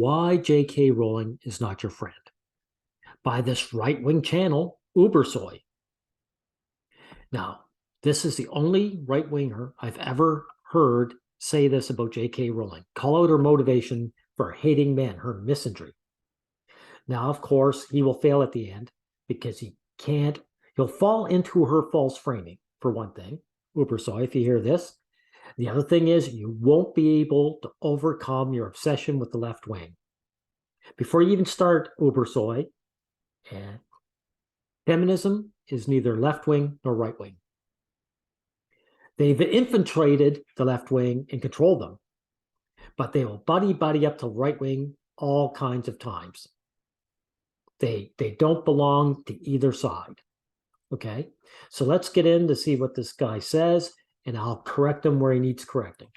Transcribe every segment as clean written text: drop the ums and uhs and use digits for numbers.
Why J K Rowling is not your friend by this right-wing channel, Ubersoy. Now, this is the only right-winger I've ever heard say this about J K Rowling. Call out her motivation for hating men, her misandry. Now, of course, he will fail at the end because he'll fall into her false framing, for one thing. Ubersoy, if you hear this. The other thing is you won't be able to overcome your obsession with the left wing. Before you even start, Ubersoy, feminism is neither left wing nor right wing. They've infiltrated the left wing and controlled them, but they will buddy up to right wing all kinds of times. They don't belong to either side. Okay, so let's get in to see what this guy says, and I'll correct him where he needs correcting.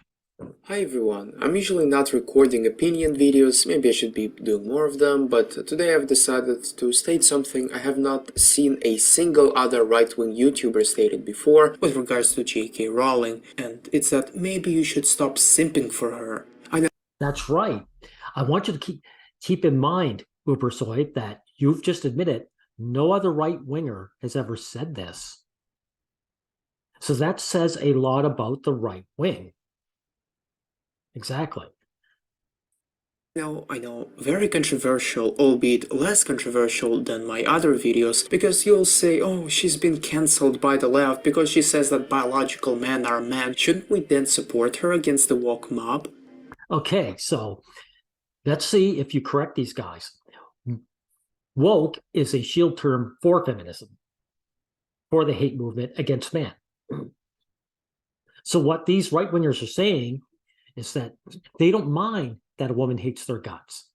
Hi everyone, I'm usually not recording opinion videos, maybe I should be doing more of them, but today I've decided to state something I have not seen a single other right-wing YouTuber stated before with regards to J K Rowling, and it's that maybe you should stop simping for her. I know that's right. I want you to keep in mind, Ubersoy, that you've just admitted no other right-winger has ever said this. So that says a lot about the right wing. Exactly. I know, very controversial, albeit less controversial than my other videos, because you'll say, oh, she's been cancelled by the left because she says that biological men are men. Shouldn't we then support her against the woke mob? Okay, so let's see if you correct these guys. Woke is a shield term for feminism, for the hate movement against men. So what these right-wingers are saying is that they don't mind that a woman hates their guts.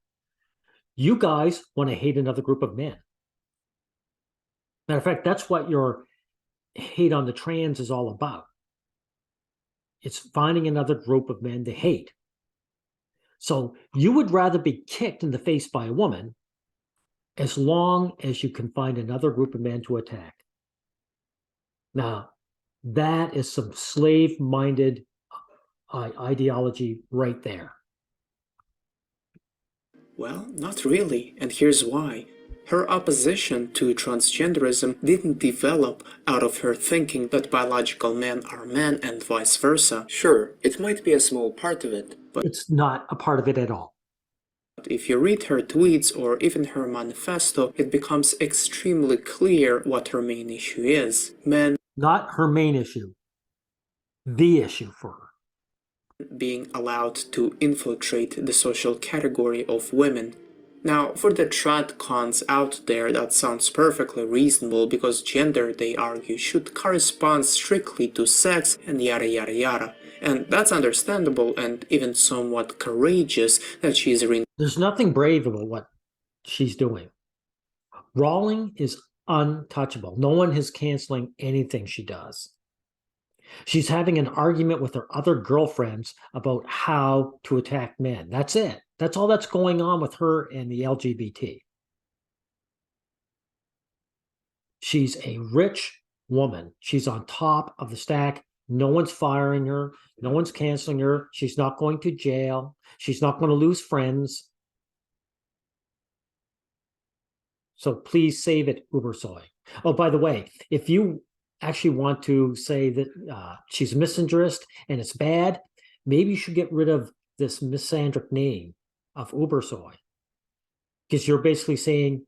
You guys want to hate another group of men. Matter of fact, that's what your hate on the trans is all about. It's finding another group of men to hate. So you would rather be kicked in the face by a woman as long as you can find another group of men to attack. Now, that is some slave-minded ideology right there. Well, not really, and here's why. Her opposition to transgenderism didn't develop out of her thinking that biological men are men and vice versa. Sure, it might be a small part of it, but it's not a part of it at all. If you read her tweets or even her manifesto, it becomes extremely clear what her main issue is. Men not her main issue, the issue for her. Being allowed to infiltrate the social category of women. Now, for the tradcons out there, that sounds perfectly reasonable because gender, they argue, should correspond strictly to sex and yada yada yada. And that's understandable and even somewhat courageous that she's There's nothing brave about what she's doing. Rowling is untouchable. No one is canceling anything she does. She's having an argument with her other girlfriends about how to attack men. That's it. That's all that's going on with her and the LGBT. She's a rich woman. She's on top of the stack. No one's firing her. No one's canceling her. She's not going to jail. She's not going to lose friends. So please save it, Ubersoy. Oh, by the way, if you actually want to say that she's a misandrist and it's bad, maybe you should get rid of this misandric name of Ubersoy, because you're basically saying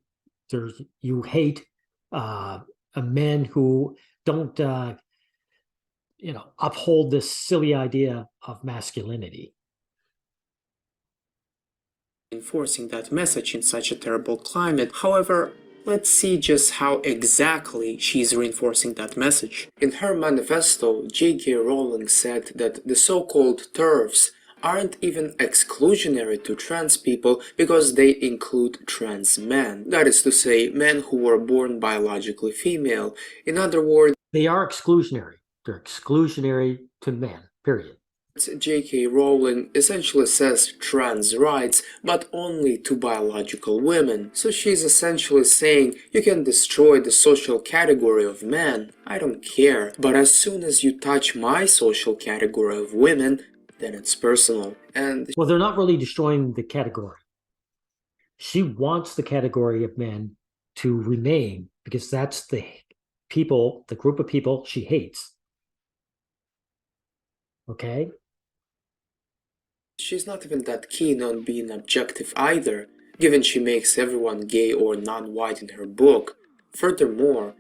you hate men who don't uphold this silly idea of masculinity. Enforcing that message in such a terrible climate. However, let's see just how exactly she's reinforcing that message. In her manifesto, J K Rowling said that the so-called TERFs aren't even exclusionary to trans people because they include trans men. That is to say, men who were born biologically female. In other words, they are exclusionary. They're exclusionary to men, period. J K Rowling essentially says trans rights, but only to biological women. So she's essentially saying you can destroy the social category of men, I don't care, but as soon as you touch my social category of women, then it's personal. And well, they're not really destroying the category. She wants the category of men to remain because that's the people, the group of people she hates. Okay? She's not even that keen on being objective either, given she makes everyone gay or non-white in her book. Furthermore,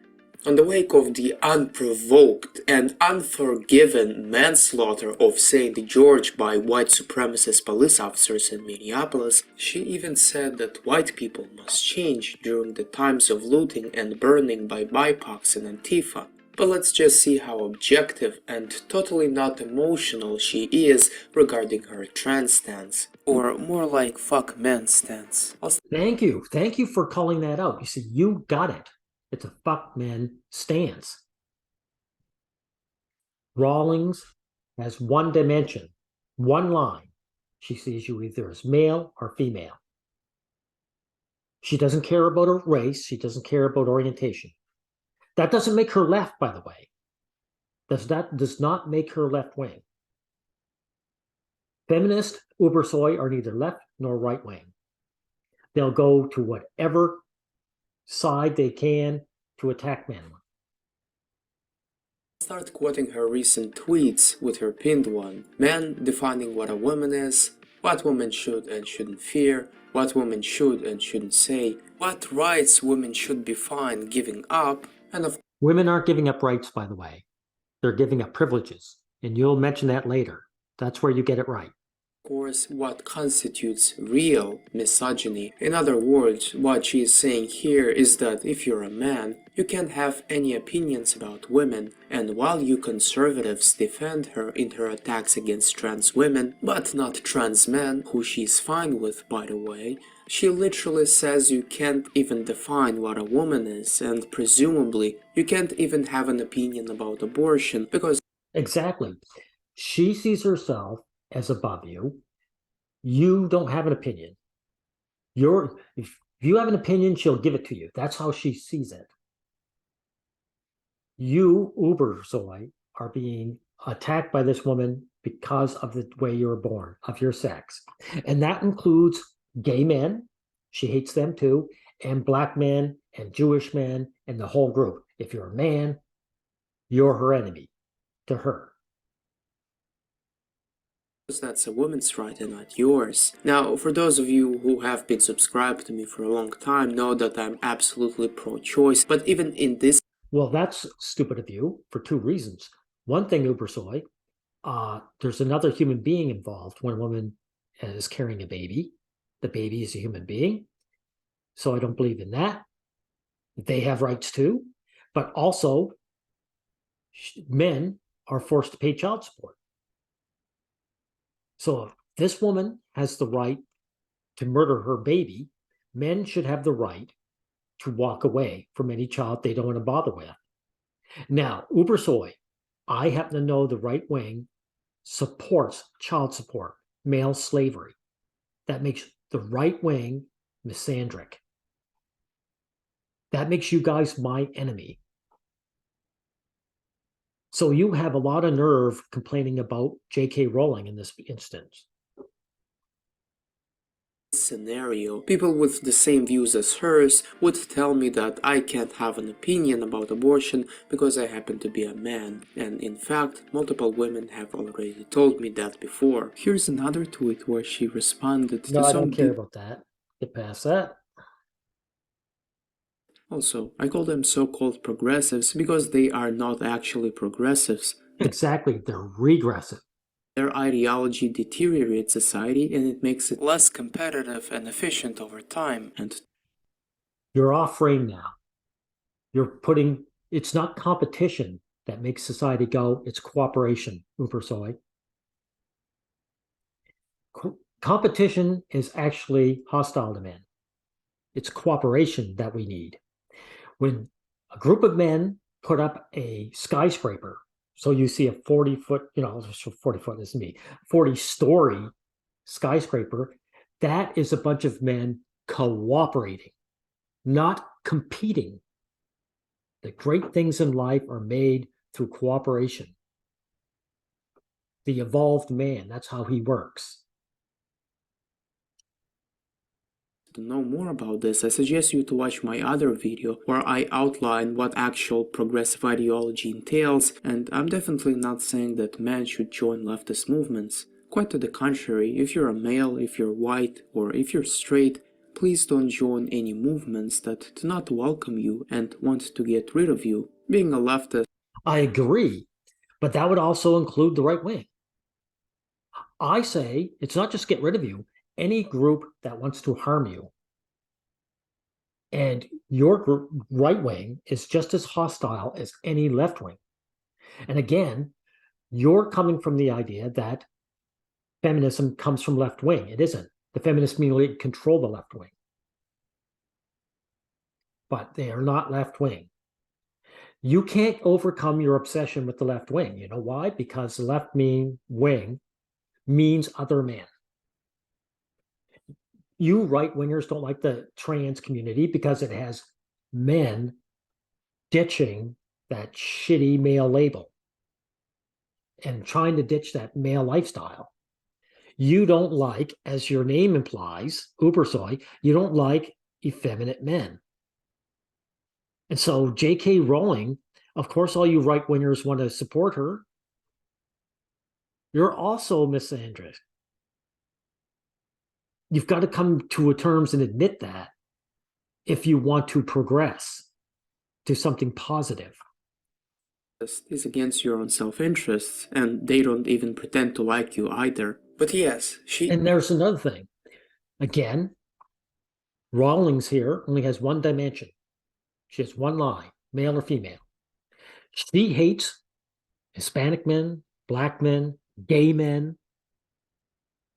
on the wake of the unprovoked and unforgiven manslaughter of St. George by white supremacist police officers in Minneapolis, she even said that white people must change during the times of looting and burning by BIPOCs and Antifa. But let's just see how objective and totally not emotional she is regarding her trans stance. Or more like fuck men stance. Thank you. Thank you for calling that out. You see, you got it. It's a fuck men stance. Rawlings has one dimension, one line. She sees you either as male or female. She doesn't care about her race. She doesn't care about orientation. That doesn't make her left, by the way. That does not make her left wing. Feminist Ubersoy are neither left nor right wing. They'll go to whatever side they can to attack men. Start quoting her recent tweets with her pinned one. Men defining what a woman is, what women should and shouldn't fear, what women should and shouldn't say, what rights women should be fine giving up, and of Women aren't giving up rights, by the way. They're giving up privileges. And you'll mention that later. That's where you get it right. course, what constitutes real misogyny. In other words, what she is saying here is that if you're a man, you can't have any opinions about women, and while you conservatives defend her in her attacks against trans women, but not trans men, who she's fine with, by the way, she literally says you can't even define what a woman is, and presumably, you can't even have an opinion about abortion, because Exactly. She sees herself as above you. You don't have an opinion. If you have an opinion, she'll give it to you. That's how she sees it. You, Ubersoy, are being attacked by this woman because of the way you were born, of your sex. And that includes gay men. She hates them too, and black men and Jewish men and the whole group. If you're a man, you're her enemy to her. that's a woman's right and not yours. Now, for those of you who have been subscribed to me for a long time know that I'm absolutely pro-choice, but even in this Well, that's stupid of you for two reasons. One thing, Ubersoy, there's another human being involved when a woman is carrying a baby. The baby is a human being. So I don't believe in that. They have rights too. But also, men are forced to pay child support. So if this woman has the right to murder her baby, men should have the right to walk away from any child they don't want to bother with. Now, Ubersoy, I happen to know the right wing supports child support, male slavery. That makes the right wing misandric. That makes you guys my enemy. So you have a lot of nerve complaining about J K Rowling in this instance. scenario, people with the same views as hers would tell me that I can't have an opinion about abortion because I happen to be a man, and in fact, multiple women have already told me that before. Here's another tweet where she responded to No, I some don't care about that. Get past that. Also, I call them so-called progressives because they are not actually progressives. Exactly. They're regressive. Their ideology deteriorates society and it makes it less competitive and efficient over time. And You're off frame now. It's not competition that makes society go, it's cooperation, Ubersoy. Competition is actually hostile to men. It's cooperation that we need. When a group of men put up a skyscraper, so you see a 40-foot, 40-foot is me, 40-story skyscraper, that is a bunch of men cooperating, not competing. The great things in life are made through cooperation. The evolved man, that's how he works. to know more about this, I suggest you to watch my other video where I outline what actual progressive ideology entails, and I'm definitely not saying that men should join leftist movements. Quite to the contrary, if you're a male, if you're white, or if you're straight, please don't join any movements that do not welcome you and want to get rid of you. Being a leftist, I agree, but that would also include the right wing. I say it's not just get rid of you, any group that wants to harm you. And your group, right wing, is just as hostile as any left wing. And again, you're coming from the idea that feminism comes from left wing. It isn't. The feminists merely control the left wing. But they are not left wing. You can't overcome your obsession with the left wing. You know why? Because the left wing means other man. You right-wingers don't like the trans community because it has men ditching that shitty male label and trying to ditch that male lifestyle. You don't like, as your name implies, Ubersoy, you don't like effeminate men. And so J K Rowling, of course, all you right-wingers want to support her. You're also a misandrist. You've got to come to terms and admit that if you want to progress to something positive. is against your own self-interests, and they don't even pretend to like you either. But yes, And there's another thing. Again, Rawlings here only has one dimension. She has one line, male or female. She hates Hispanic men, black men, gay men,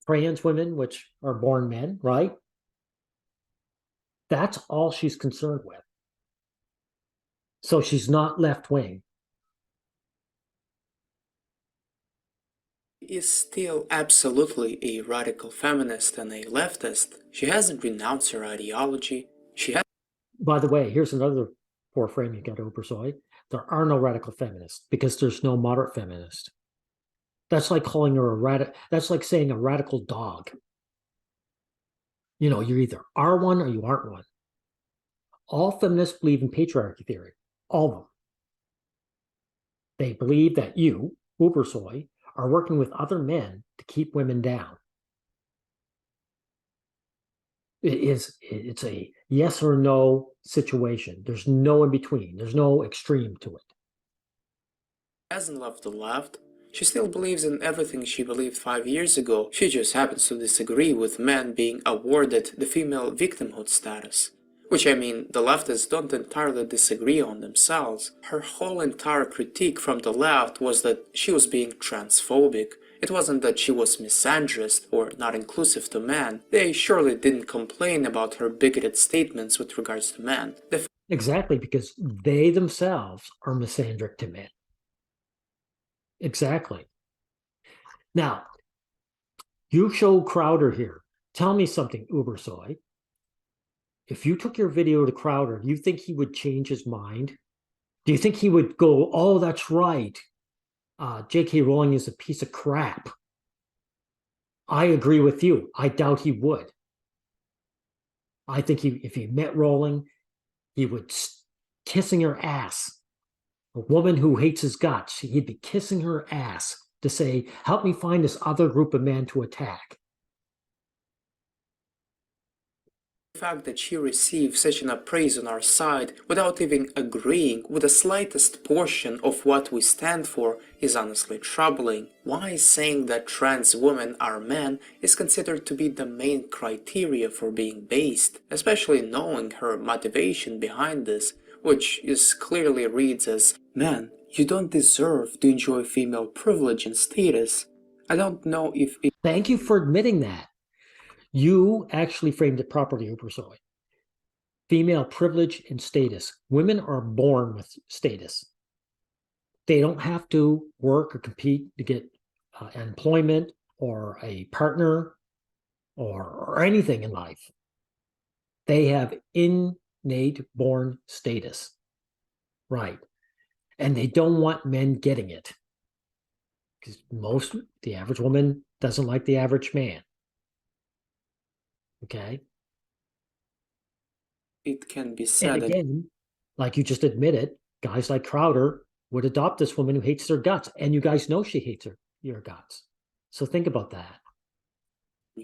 trans women, which are born men, right? That's all she's concerned with. So she's not left wing. is still absolutely a radical feminist and a leftist. She hasn't renounced her ideology. She has. By the way, here's another poor frame you got to Ubersoy. There are no radical feminists because there's no moderate feminist. That's like calling her a radical. That's like saying a radical dog. You know, you either are one or you aren't one. All feminists believe in patriarchy theory. All of them. They believe that you, Ubersoy, are working with other men to keep women down. It's a yes or no situation. There's no in between. There's no extreme to it. Hasn't left the left. She still believes in everything she believed 5 years ago. She just happens to disagree with men being awarded the female victimhood status. Which, I mean, the leftists don't entirely disagree on themselves. Her whole entire critique from the left was that she was being transphobic. It wasn't that she was misandrist or not inclusive to men. They surely didn't complain about her bigoted statements with regards to men. Exactly, because they themselves are misandric to men. Exactly. Now, you show Crowder here. Tell me something, Ubersoy. If you took your video to Crowder, do you think he would change his mind? Do you think he would go, oh, that's right. J K Rowling is a piece of crap. I agree with you. I doubt he would. I think if he met Rowling, he would kissing her ass. A woman who hates his guts, he'd be kissing her ass to say, help me find this other group of men to attack. The fact that she received such an appraise on our side without even agreeing with the slightest portion of what we stand for is honestly troubling. Why saying that trans women are men is considered to be the main criteria for being based, especially knowing her motivation behind this, which is clearly reads as, "Man, you don't deserve to enjoy female privilege and status." I don't know if it. Thank you for admitting that. You actually framed it properly, Ubersoy. Female privilege and status. Women are born with status. They don't have to work or compete to get employment or a partner or anything in life. They have innate born status. Right. And they don't want men getting it. Because the average woman doesn't like the average man. Okay. it can be And said again, like you just admitted, guys like Crowder would adopt this woman who hates their guts. And you guys know she hates your guts. So think about that.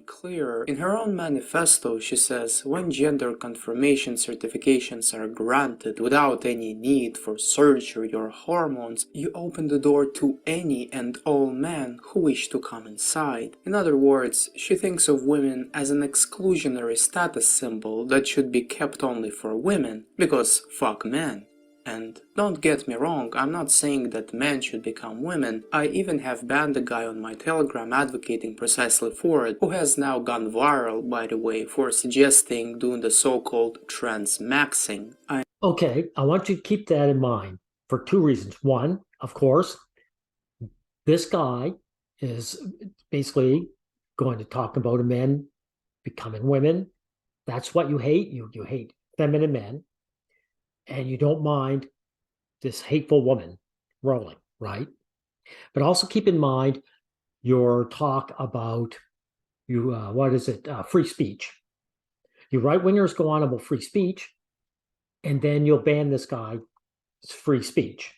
clear. In her own manifesto, she says, when gender confirmation certifications are granted without any need for surgery or hormones, you open the door to any and all men who wish to come inside. In other words, she thinks of women as an exclusionary status symbol that should be kept only for women, because fuck men. And don't get me wrong, I'm not saying that men should become women. I even have banned a guy on my Telegram advocating precisely for it, who has now gone viral, by the way, for suggesting doing the so-called trans-maxing. Okay, I want you to keep that in mind for two reasons. One, of course, this guy is basically going to talk about men becoming women. That's what you hate. You hate feminine men, and you don't mind this hateful woman, Rowling, right? But also keep in mind your talk about what is it? Free speech. You right wingers go on about free speech, and then you'll ban this guy's free speech.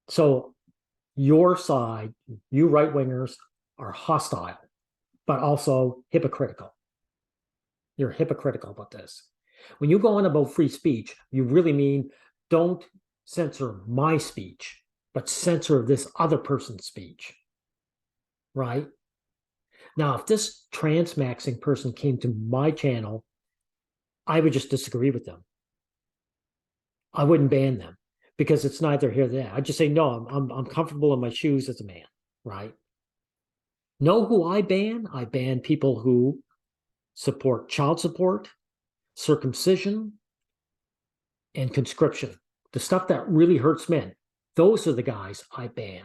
So your side, you right wingers, are hostile, but also hypocritical. You're hypocritical about this. When you go on about free speech, you really mean don't censor my speech, but censor this other person's speech, right? Now, if this trans-maxing person came to my channel, I would just disagree with them. I wouldn't ban them because it's neither here nor there. I'd just say, no, I'm comfortable in my shoes as a man, right? Know who I ban? I ban people who support child support, circumcision, and conscription. The stuff that really hurts men. Those are the guys I ban.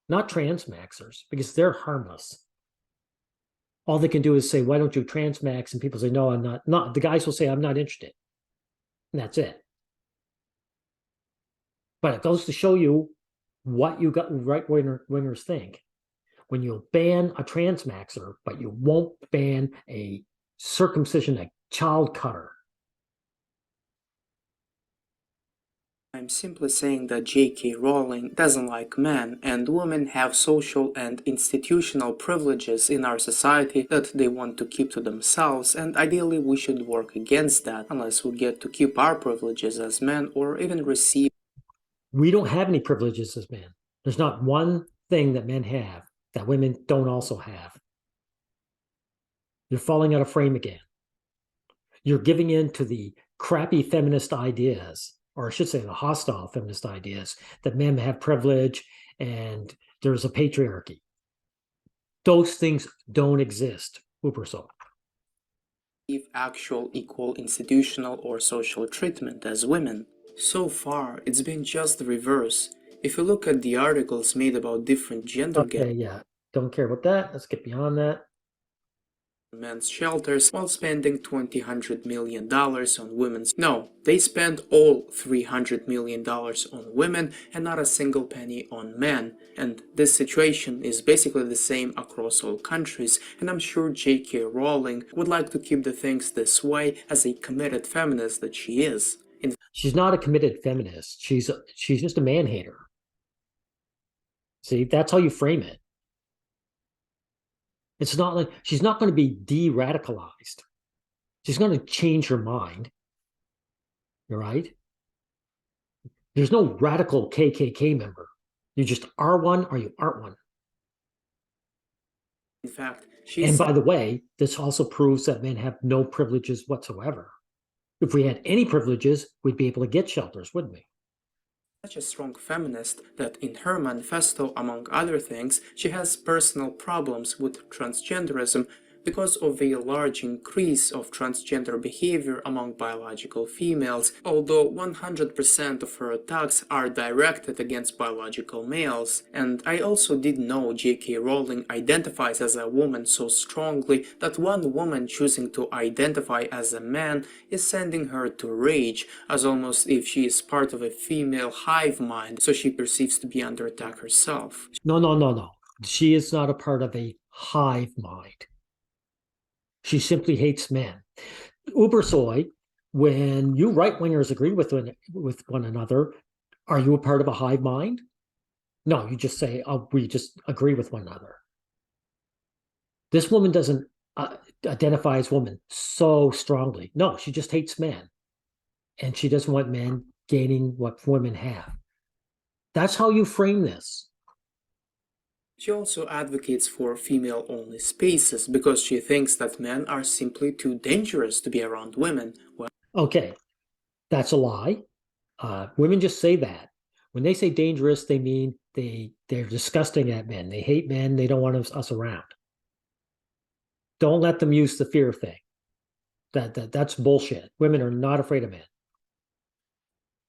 Not trans-maxers, because they're harmless. All they can do is say, why don't you trans-max? And people say, no, I'm not. The guys will say, I'm not interested. And that's it. But it goes to show you what you got right wingers think. When you ban a trans-maxer, but you won't ban a circumcision, a child cutter. I'm simply saying that J K Rowling doesn't like men, and women have social and institutional privileges in our society that they want to keep to themselves, and ideally we should work against that, unless we get to keep our privileges as men or even receive. We don't have any privileges as men. There's not one thing that men have that women don't also have. You're falling out of frame again. You're giving in to the crappy feminist ideas, or I should say the hostile feminist ideas, that men have privilege and there's a patriarchy. Those things don't exist, Uberso. Actual equal institutional or social treatment as women. So far, it's been just the reverse. If you look at the articles made about different gender Okay, yeah. Don't care about that. Let's get beyond that. men's shelters while spending $200 million on women's. No, they spend all $300 million on women and not a single penny on men. And this situation is basically the same across all countries, and I'm sure J K Rowling would like to keep the things this way as a committed feminist that she is. She's not a committed feminist. She's just a man hater. See, that's how you frame it. It's not like she's not going to be de-radicalized. She's going to change her mind. All right? There's no radical KKK member. You just are one or you aren't one. In fact, and by the way, this also proves that men have no privileges whatsoever. If we had any privileges, we'd be able to get shelters, wouldn't we? Such a strong feminist that in her manifesto, among other things, she has personal problems with transgenderism because of a large increase of transgender behavior among biological females, although 100% of her attacks are directed against biological males. And I also did know J K Rowling identifies as a woman so strongly that one woman choosing to identify as a man is sending her to rage, as almost if she is part of a female hive mind, so she perceives to be under attack herself. No. She is not a part of a hive mind. She simply hates men. Uber soy, when you right-wingers agree with one another, are you a part of a hive mind? No, you just say, oh, we just agree with one another. This woman doesn't identify as woman so strongly. No, she just hates men. And she doesn't want men gaining what women have. That's how you frame this. She also advocates for female-only spaces because she thinks that men are simply too dangerous to be around women. Well, Okay, that's a lie. Women just say that. When they say dangerous, they mean they're disgusting at men. They hate men. They don't want us around. Don't let them use the fear thing. That's bullshit. Women are not afraid of men.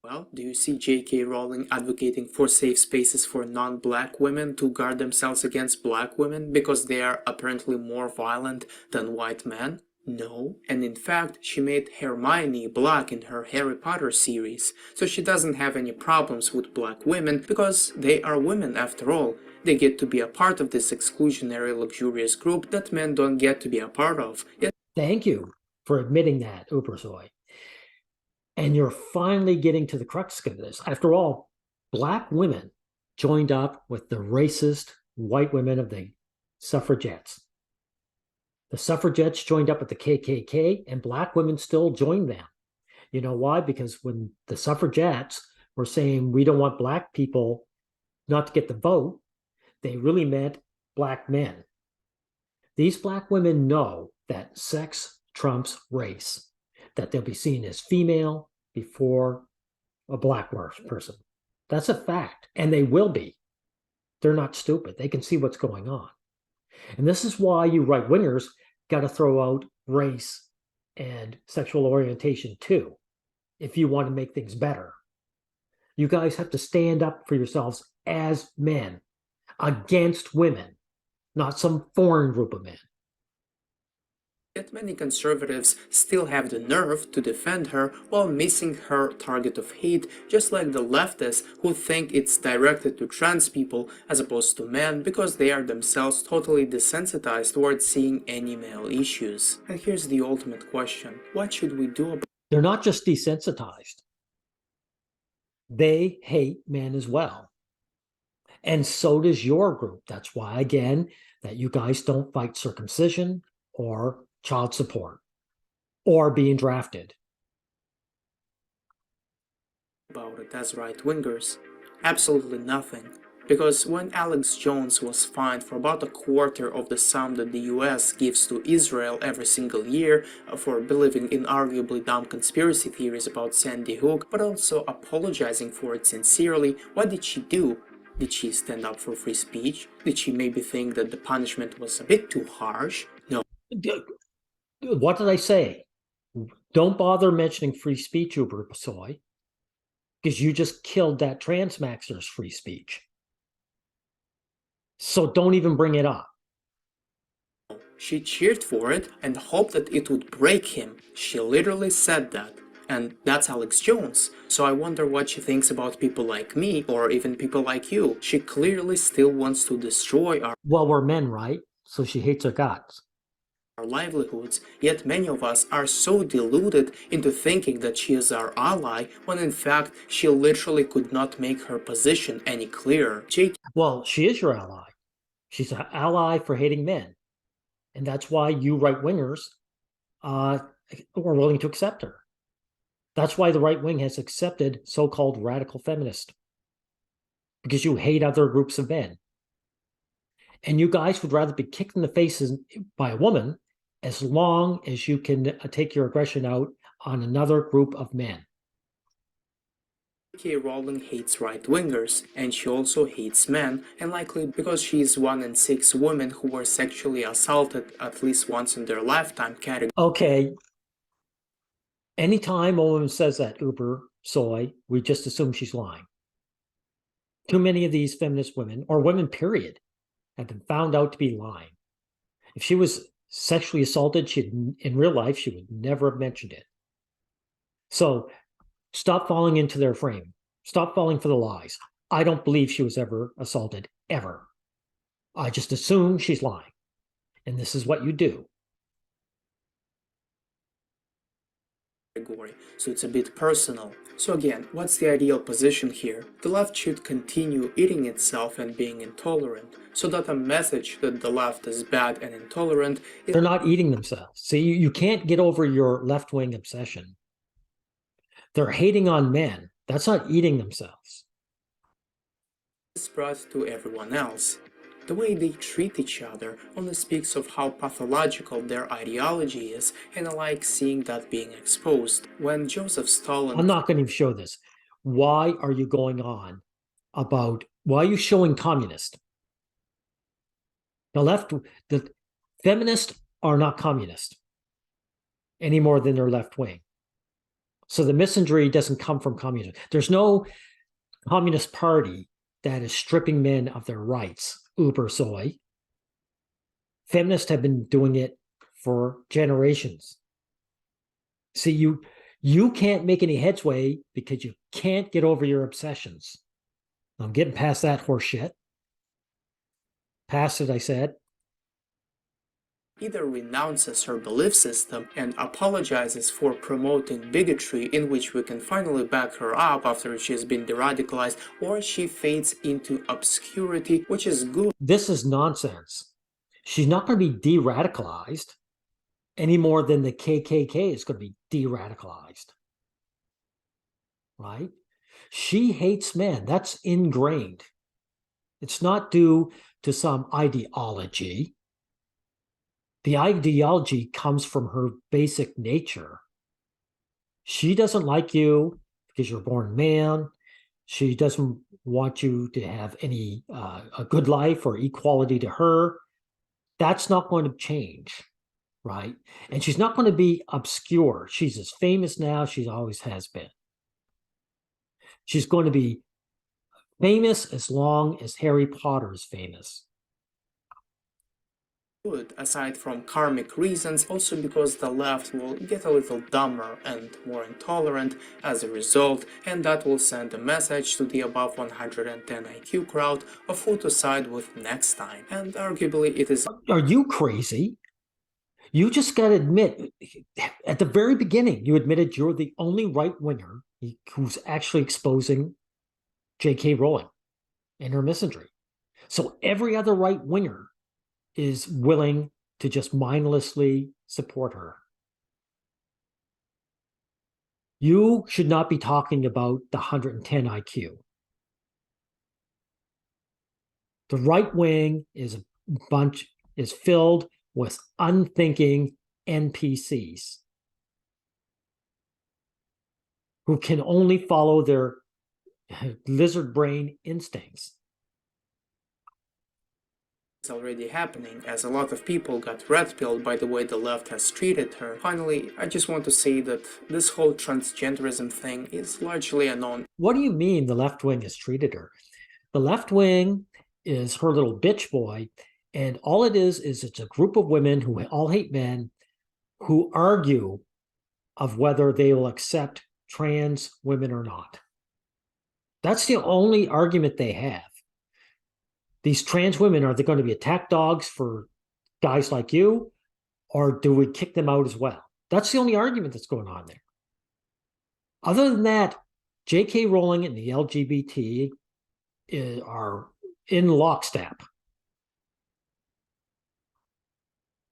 well, do you see J K Rowling advocating for safe spaces for non-black women to guard themselves against black women because they are apparently more violent than white men? No, and in fact, she made Hermione black in her Harry Potter series, so she doesn't have any problems with black women because they are women after all. They get to be a part of this exclusionary luxurious group that men don't get to be a part of. Yet Thank you for admitting that, Ubersoy. And you're finally getting to the crux of this. After all, black women joined up with the racist white women of the suffragettes. The suffragettes joined up with the KKK, and black women still joined them. You know why? Because when the suffragettes were saying we don't want black people not to get the vote, they really meant black men. These black women know that sex trumps race, that they'll be seen as female before a black person. That's a fact, and they will be. They're not stupid. They can see what's going on. And this is why you right-wingers got to throw out race and sexual orientation too, if you want to make things better. You guys have to stand up for yourselves as men against women, not some foreign group of men. Yet many conservatives still have the nerve to defend her while missing her target of hate, just like the leftists who think it's directed to trans people as opposed to men because they are themselves totally desensitized towards seeing any male issues. And here's the ultimate question: what should we do about They're not just desensitized. They hate men as well. And so does your group. That's why, again, that you guys don't fight circumcision or child support or being drafted. it as right-wingers? Absolutely nothing. Because when Alex Jones was fined for about a quarter of the sum that the US gives to Israel every single year for believing in arguably dumb conspiracy theories about Sandy Hook, but also apologizing for it sincerely, what did she do? Did she stand up for free speech? Did she maybe think that the punishment was a bit too harsh? No. What did I say? Don't bother mentioning free speech, Uber Soy, because you just killed that Transmaxer's free speech. So don't even bring it up. She cheered for it and hoped that it would break him. She literally said that. And that's Alex Jones. So I wonder what she thinks about people like me, or even people like you. She clearly still wants to destroy Well, we're men, right? So she hates our guts. our livelihoods, yet many of us are so deluded into thinking that she is our ally, when in fact she literally could not make her position any clearer. Well, she is your ally. She's an ally for hating men. And that's why you right-wingers are willing to accept her. That's why the right wing has accepted so-called radical feminists, because you hate other groups of men. And you guys would rather be kicked in the face by a woman as long as you can take your aggression out on another group of men. J K Rowling hates right-wingers, and she also hates men, and likely because she is one in 6 women who were sexually assaulted at least once in their lifetime category. Okay, anytime a woman says that, Uber Soy, we just assume she's lying. Too many of these feminist women, or women period, have been found out to be lying. If she was sexually assaulted, in real life, she would never have mentioned it. So stop falling into their frame. Stop falling for the lies. I don't believe she was ever assaulted, ever. I just assume she's lying. And this is what you do. category, so it's a bit personal. So again, what's the ideal position here? The left should continue eating itself and being intolerant, so that a message that the left is bad and intolerant is They're not eating themselves. See, you can't get over your left-wing obsession. They're hating on men. That's not eating themselves. spread to everyone else. The way they treat each other only speaks of how pathological their ideology is, and I like seeing that being exposed. When Joseph Stalin... I'm not going to show this. Why are you going on about, why are you showing communist? The feminists are not communist any more than they're left-wing. So the misandry doesn't come from communism. There's no communist party that is stripping men of their rights, uber soy. Feminists have been doing it for generations. See, you can't make any headway because you can't get over your obsessions. I'm getting past that horse shit. Past it, I said. Either renounces her belief system and apologizes for promoting bigotry, in which we can finally back her up after she's been de-radicalized, or she fades into obscurity, which is good. This is nonsense. She's not going to be de-radicalized any more than the KKK is going to be de-radicalized. Right? She hates men. That's ingrained. It's not due to some ideology. The ideology comes from her basic nature. She doesn't like you because you're born man. She doesn't want you to have any a good life or equality to her. That's not going to change, right? And she's not going to be obscure. She's as famous now as she always has been. She's going to be famous as long as Harry Potter is famous. Good, aside from karmic reasons, also because the left will get a little dumber and more intolerant as a result, and that will send a message to the above 110 IQ crowd of who to side with next time. And arguably it is... Are you crazy? You just got to admit, at the very beginning, you admitted you're the only right-winger who's actually exposing J K Rowling and her misandry. So every other right-winger is willing to just mindlessly support her. You should not be talking about the 110 IQ. The right wing is filled with unthinking NPCs who can only follow their lizard brain instincts. It's already happening, as a lot of people got red-pilled by the way the left has treated her. Finally, I just want to say that this whole transgenderism thing is largely a non... What do you mean the left wing has treated her? The left wing is her little bitch boy, and all it is it's a group of women who all hate men who argue of whether they will accept trans women or not. That's the only argument they have. These trans women, are they going to be attack dogs for guys like you, or do we kick them out as well? That's the only argument that's going on there. Other than that, J K Rowling and the LGBT are in lockstep.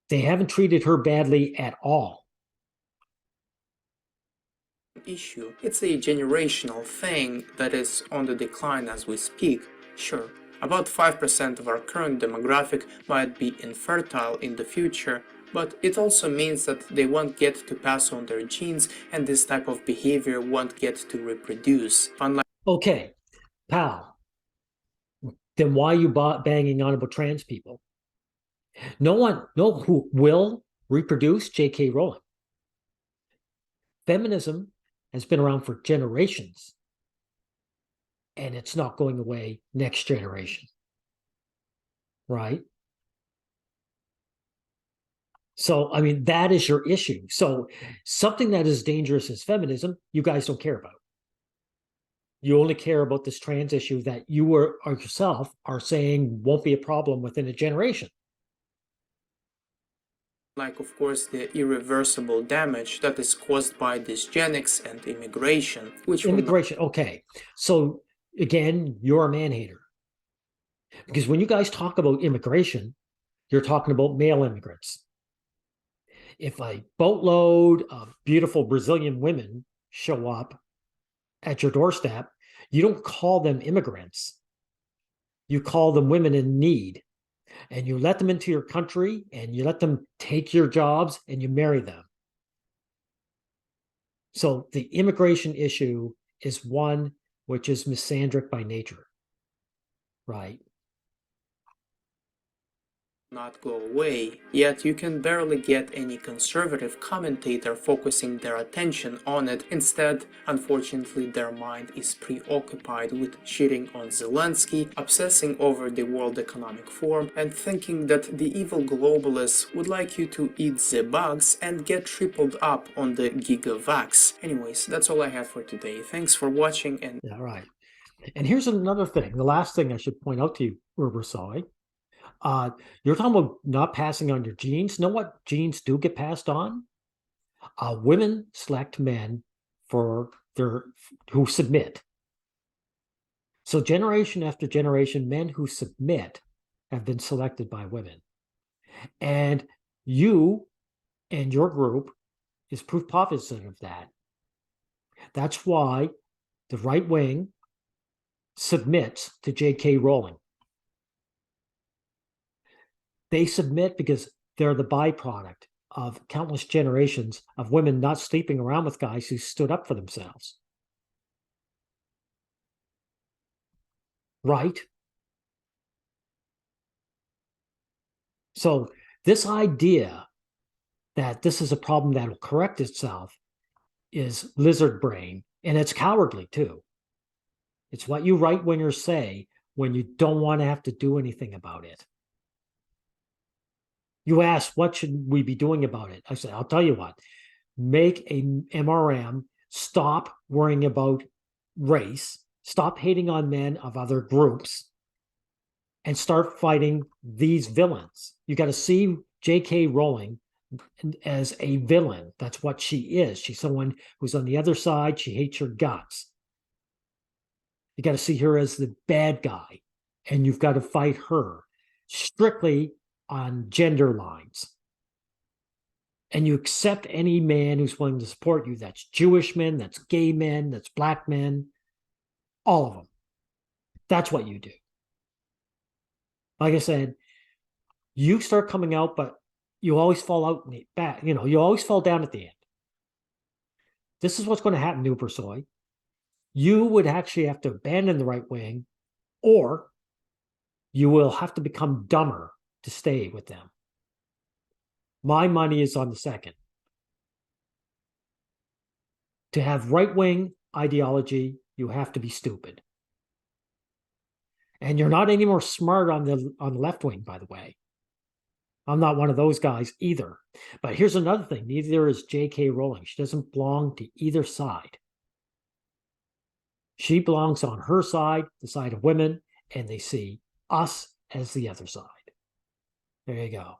They haven't treated her badly at all. Issue. It's a generational thing that is on the decline as we speak. Sure, about 5% of our current demographic might be infertile in the future, but it also means that they won't get to pass on their genes, and this type of behavior won't get to reproduce. Unlike... Okay, pal, then why are you banging on about trans people? No one who will reproduce J K Rowling. Feminism has been around for generations, and it's not going away next generation, right? So, I mean, that is your issue. So something that is dangerous as feminism, you guys don't care about. You only care about this trans issue that you or yourself are saying won't be a problem within a generation. like of course the irreversible damage that is caused by dysgenics and immigration, which will not... Immigration, okay. So again, you're a man-hater. Because when you guys talk about immigration, you're talking about male immigrants. If a boatload of beautiful Brazilian women show up at your doorstep, you don't call them immigrants. You call them women in need. And you let them into your country and you let them take your jobs and you marry them. So the immigration issue is one which is misandric by nature, right? Not go away, yet you can barely get any conservative commentator focusing their attention on it. Instead, unfortunately, their mind is preoccupied with shitting on Zelensky, obsessing over the World Economic Forum, and thinking that the evil globalists would like you to eat the bugs and get tripled up on the gigavax. Anyways, that's all I have for today. Thanks for watching, and... Yeah, right. And here's another thing. The last thing I should point out to you, Ursai. You're talking about not passing on your genes. Know what genes do get passed on? Women select men for who submit. So generation after generation, men who submit have been selected by women. And you and your group is proof positive of that. That's why the right wing submits to J K Rowling. They submit because they're the byproduct of countless generations of women not sleeping around with guys who stood up for themselves. Right? So this idea that this is a problem that will correct itself is lizard brain, and it's cowardly too. It's what you right-wingers say when you don't want to have to do anything about it. You ask, what should we be doing about it? I say, I'll tell you what, make a MRM, stop worrying about race, stop hating on men of other groups, and start fighting these villains. You got to see J.K. Rowling as a villain. That's what she is. She's someone who's on the other side. She hates your guts. You got to see her as the bad guy, and you've got to fight her strictly on gender lines. And you accept any man who's willing to support you. That's Jewish men, that's gay men, that's black men, all of them. That's what you do. Like I said, you start coming out, but you always fall out in the back. You know, you always fall down at the end. This is what's going to happen to Ubersoy. You would actually have to abandon the right wing, or you will have to become dumber to stay with them. My money is on the second. To have right-wing ideology, you have to be stupid. And you're not any more smart on the left wing, by the way. I'm not one of those guys either. But here's another thing. Neither is J.K. Rowling. She doesn't belong to either side. She belongs on her side, the side of women, and they see us as the other side. There you go.